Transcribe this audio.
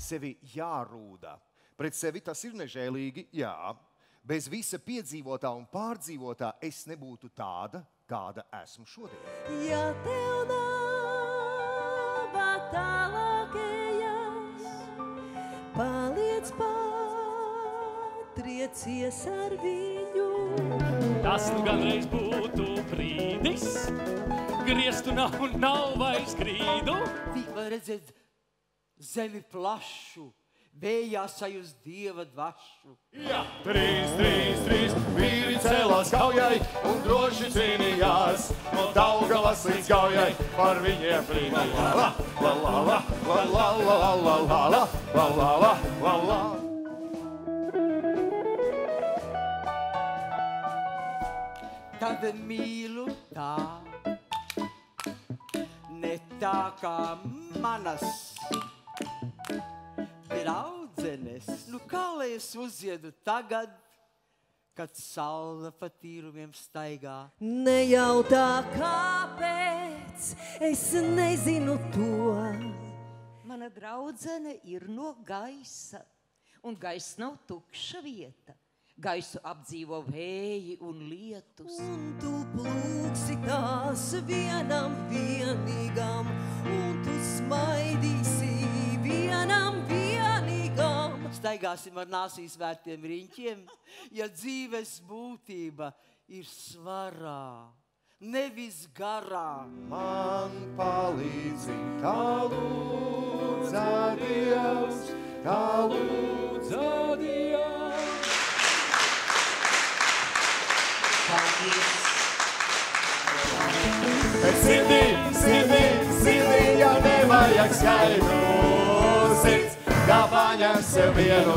sevi jārūda. Pret sevi tas ir nežēlīgi, jā. Bez visa piedzīvotā un pārdzīvotā es nebūtu tāda, kāda esmu šodien. Ja tev naba tālākajās, paliec patriecies ar viņu. Tas nu ganreiz būtu brīdis, grieztu nav vairs grīdu. Tik var redzēt zemi plašu, vējā sajust Dieva dvašu. Jā! 3, vīri cēlās kaujai un droši cīnījās, no Daugavas līdz Gaujai par viņiem brīnījās. La, la, la, la, la, la, la, la, la, la, la, la, la, la. Tad mīlu tā, ne tā kā manas draudzenes. Nu kā lai es uziedu tagad, kad saule pa tīrumiem staigā? Nejautā kāpēc, es nezinu to. Mana draudzene ir no gaisa, un gaiss nav tukša vieta. Gaisu apdzīvo vēji un lietus. Un tu plūksi tās vienam vienīgam, un tu smaidīsi vienam vienīgam. Staigāsim ar nāsīs vērtiem riņķiem, ja dzīves būtība ir svarā, nevis garā. Man palīdzi, kā lūdza Dievs, kā lūdza Dievs. Bet sirdī jau nevajag skaidru sirds, kā paņem sev vienu,